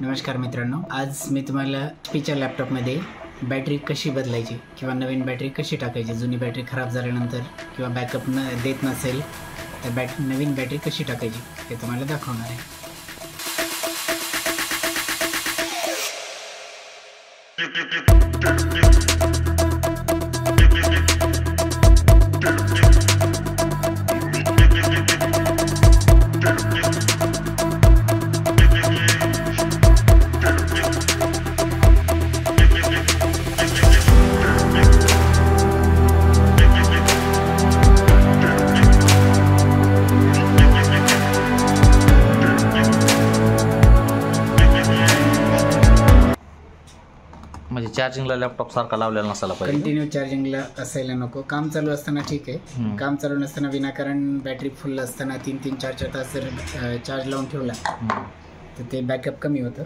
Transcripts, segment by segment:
नमस्कार मित्रांनो, आज मी तुम्हाला एचपीच्या लॅपटॉपमध्ये बॅटरी कशी बदलायची किंवा नवीन बॅटरी कशी टाकायची, जुनी बॅटरी खराब झाल्यानंतर किंवा बॅकअप देत नसेल तर नवीन बॅटरी कशी टाकायची हे तुम्हाला दाखवणार आहे. म्हणजे चार्जिंगला लॅपटॉप सारखा लावलेला नसायला पाहिजे. कंटिन्यू चार्जिंगला असायला नको. काम चालू असताना ठीक आहे, काम चालू नसताना विनाकारण बॅटरी फुल असताना 3-3, 4-4 तास जर चार्ज लावून ठेवला तर ते बॅकअप कमी होतं.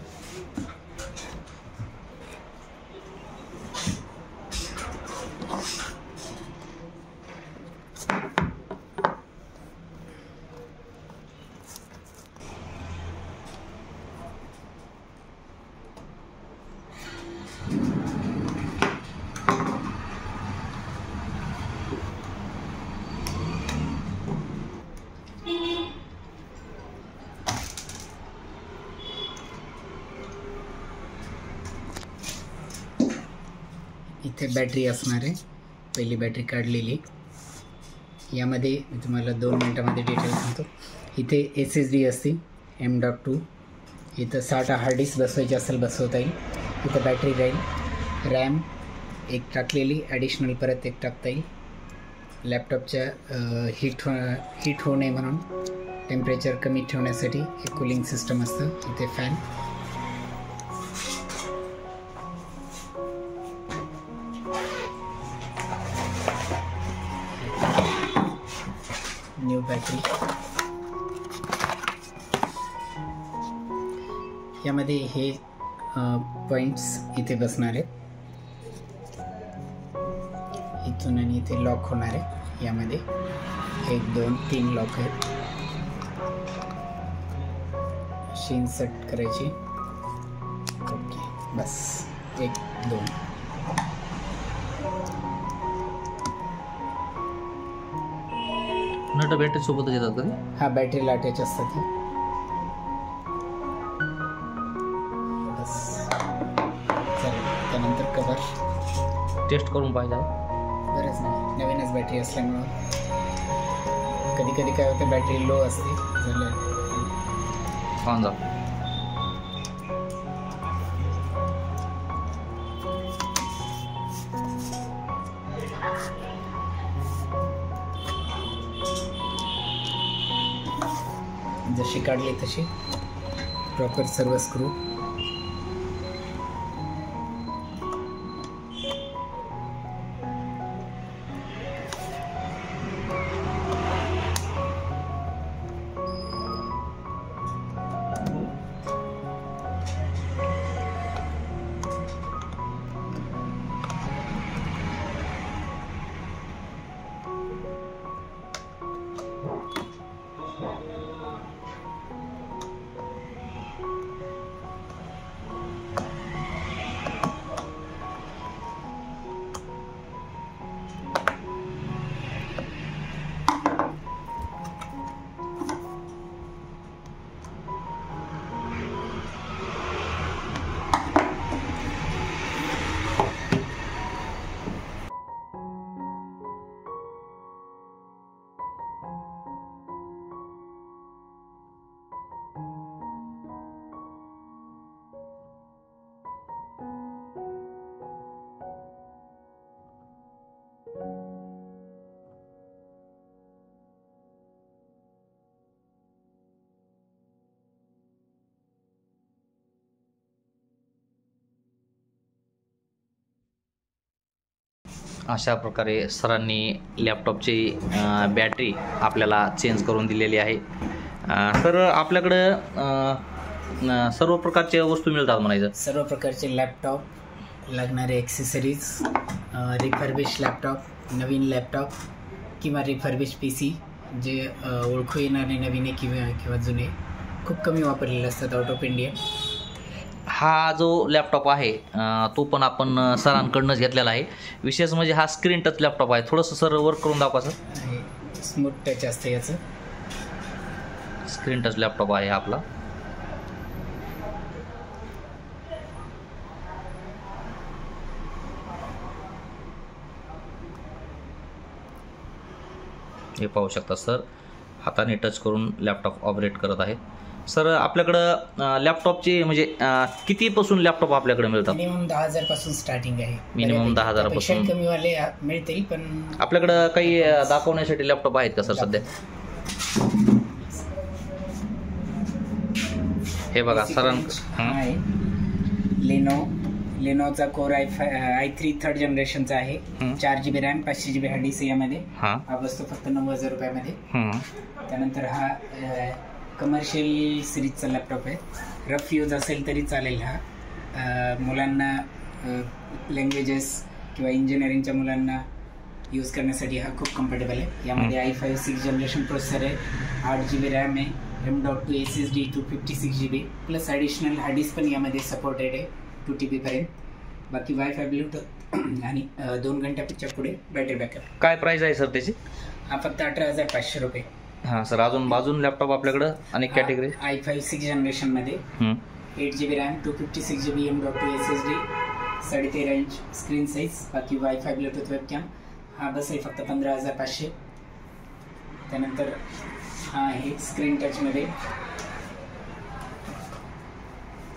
इथे बॅटरी असणार आहे, पहिली बॅटरी काढलेली. यामध्ये मी तुम्हाला 2 मिनटामध्ये डिटेल सांगतो. इथे SSD असते M.2. इथं 60 हार्ड डिस्क बसवायची असेल बसवता येईल. इथं बॅटरी राहील, रॅम एक टाकलेली, ॲडिशनल परत एक टाकता येईल. लॅपटॉपच्या हीट होऊ नये म्हणून टेम्परेचर कमी ठेवण्यासाठी एक कूलिंग सिस्टम असतं. इथे फॅन, न्यू बॅटरी. यामध्ये हे पॉइंट्स इथे बसणार आहेत, इथून आणि इथे लॉक होणार आहे. यामध्ये 1, 2, 3 लॉक आहेत. अशी इन्सर्ट करायची. ओके, बस 1, 2. नट बॅटरी सोबतच येतात का? हा, बॅटरीला अटॅच असतात. बस चालेल. त्यानंतर कवर टेस्ट करून पाहिजे. बरंच नाही, नवीनच बॅटरी असल्यामुळं कधी कधी काय होतं, बॅटरी लो असते. झालं ऑन जा. जशी काढली तशी प्रॉपर सर्व स्क्रू. अशा प्रकारे सरांनी लॅपटॉपची बॅटरी आपल्याला चेंज करून दिलेली आहे. तर आपल्याकडं सर्व प्रकारच्या वस्तू मिळतात म्हणायचं. सर्व प्रकारचे लॅपटॉप, लागणारे ॲक्सेसरीज, रिफर्बिश लॅपटॉप, नवीन लॅपटॉप किंवा रिफर्बिश PC जे ओळखू येणारे नवीन किंवा जुने खूप कमी वापरलेले असतात आउट ऑफ इंडिया. हा जो लॅपटॉप आहे तो पण आपण सरांकडनंच घेतलेला आहे. विशेष म्हणजे हा स्क्रीन टच लॅपटॉप आहे. थोडंसं सर वर्क करून दाखवा सर. स्मूथ टच असतं याचं. स्क्रीन टच लॅपटॉप आहे आपला. हे पाहू शकता सर हाताने टच करून लॅपटॉप ऑपरेट करत आहे. सर आपल्याकडं लॅपटॉपचे म्हणजे कितीपासून लॅपटॉप आपल्याकडे मिळतात? मिनिमम 10,000 पासून स्टार्टिंग आहे. मिनिमम 10,000 पासून कमीवाले मिळतील. पण आपल्याकडं काही दाखवण्यासाठी लॅपटॉप आहेत का सर सध्या? हे बघा सरांकडे लेनोचा कोर i3 3rd जनरेशनचा आहे. 4 GB RAM 500 GB hard disk यामध्ये. हा बसतो फक्त 9,000 रुपयामध्ये. त्यानंतर हा कमर्शियल सिरीजचा लॅपटॉप आहे. रफ यूज असेल तरी चालेल. हा मुलांना लँग्वेजेस किंवा इंजिनिअरिंगच्या मुलांना यूज करण्यासाठी हा खूप कम्फर्टेबल आहे. यामध्ये i5 6 जनरेशन प्रोसेसर आहे. 8 GB रॅम आहे. M.2 SSD 256 GB plus additional hard disk पण यामध्ये सपोर्टेड आहे 2 TB पर्यंत. बाकी वायफाय ब्लूटूथ आणि 2 घंट्याच्या पुढे बॅटरी बॅकअप. काय प्राइस आहे सर त्याची? हा फक्त 18,500 रुपये. हां सर अजून बाजून लॅपटॉप आपल्याकडं अनेक कॅटेगरी. i5 6 जनरेशनमध्ये 8 GB RAM 256 GB M.2 SSD 13.5 inch screen size. बाकी वायफाय ब्लूटूथ वेबकॅम. हा बस आहे फक्त 15,500. त्यानंतर हा आहे स्क्रीन टचमध्ये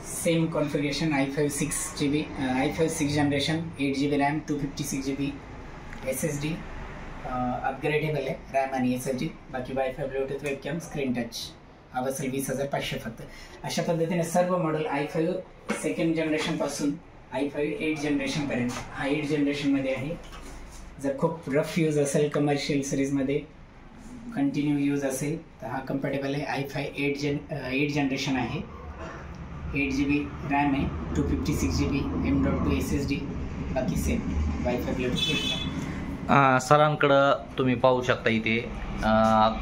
same configuration i5 6 generation 8 GB RAM 256 GB SSD upgradeable आहे रॅम आणि SSD. बाकी WiFi Bluetooth webcam screen touch. हा बसेल 20,500 फक्त. अशा पद्धतीने सर्व मॉडेल i5 2nd जनरेशनपासून i5 8 जनरेशनपर्यंत. हा 8 जनरेशनमध्ये आहे. जर खूप रफ यूज असेल कमर्शियल सिरीजमध्ये कंटिन्यू यूज असेल तर हा कम्फर्टेबल आहे. i5 8 जनरेशन आहे. 8 GB रॅम आहे 256 GB M.2 SSD. बाकी सेम वायफाय ब्लूटूथ. सरांकडं तुम्ही पाहू शकता इथे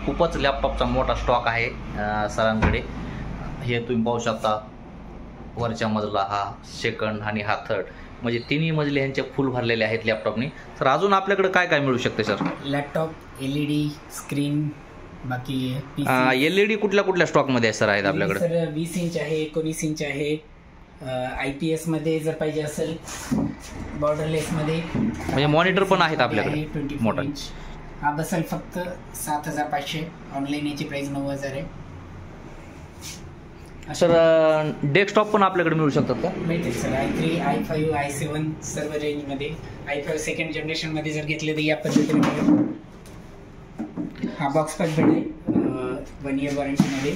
खूपच लॅपटॉपचा मोठा स्टॉक आहे सरांकडे. हे तुम्ही पाहू शकता वरच्या मजला हा सेकंड आणि हा थर्ड म्हणजे तिन्ही मजले ह्यांचे फुल भरलेले आहेत लॅपटॉपनी. तर अजून आपल्याकडे काय काय मिळू शकते सर? Laptop LED screen. बाकी LED कुठल्या स्टॉकमध्ये सर आहेत आपल्याकडे? सर 20 इंच आहे 19 इंच आहे. IPS मध्ये जर पाहिजे असेल बॉर्डरलेसमध्ये म्हणजे मॉनिटर पण आहेत आपल्याकडे 24 इंच. हा बसेल फक्त 7,500. ऑनलाईन याची प्राइस 9,000 आहे. सर डेस्कटॉप पण आपल्याकडे मिळू शकतात का? मिळतील सर. i3 i5 i7 सर्व रेंजमध्ये. i5 2nd जनरेशनमध्ये जर घेतले तर या पद्धतीने मिळेल. हा बॉक्स पॅक भेटेल 1 इयर वॉरंटीमध्ये.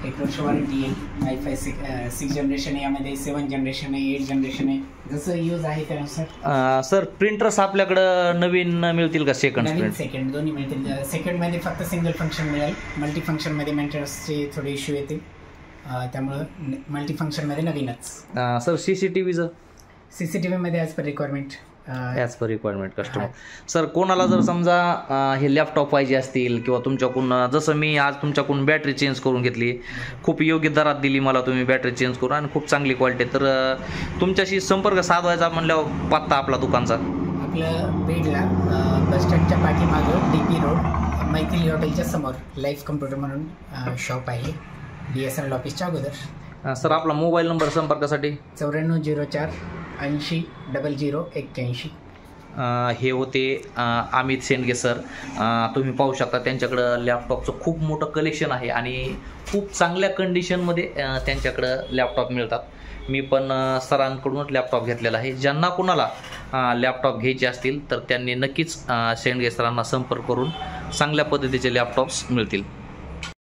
1 वर्ष वॉरंटी आहे. i5 6 जनरेशन आहे. यामध्ये 7 जनरेशन आहे 8 जनरेशन आहे. जसं यूज आहे त्यानुसार. सर प्रिंटर्स आपल्याकडं नवीन मिळतील का? सेकंड दोन्ही मिळतील. सेकंडमध्ये फक्त सिंगल फंक्शन मिळेल. मल्टी फंक्शनमध्ये मेंटेनन्सचे थोडे इश्यू येतील. त्यामुळं मल्टी फंक्शनमध्ये नवीनच. सर CCTVचं? CCTVमध्ये as per requirement customer. Sir कोणाला जर समजा हे लॅपटॉप पाहिजे असतील किंवा तुमच्याकडून जसं मी आज तुमच्याकडून बॅटरी चेंज करून घेतली खूप योग्य दरात दिली मला तुम्ही बॅटरी चेंज करून आणि खूप चांगली क्वालिटी. तर तुमच्याशी संपर्क साधवायचा म्हणल्यावर पत्ता आपला दुकानचा? आपलं बीडला बस स्टँडच्या पाठीमागं DP रोड मैथिली हॉटेलच्या समोर लाईफ कम्प्युटर म्हणून शॉप आहे BSNL ऑफिसच्या अगोदर. सर आपला मोबाईल नंबर संपर्कासाठी? 9404 80 00 81. हे होते अमित शेंडगे सर. तुम्ही पाहू शकता त्यांच्याकडं लॅपटॉपचं खूप मोठं कलेक्शन आहे आणि खूप चांगल्या कंडिशनमध्ये त्यांच्याकडं लॅपटॉप मिळतात. मी पण सरांकडूनच लॅपटॉप घेतलेला आहे. ज्यांना कुणाला लॅपटॉप घ्यायचे असतील तर त्यांनी नक्कीच शेंडगे सरांना संपर्क करून चांगल्या पद्धतीचे लॅपटॉप्स मिळतील.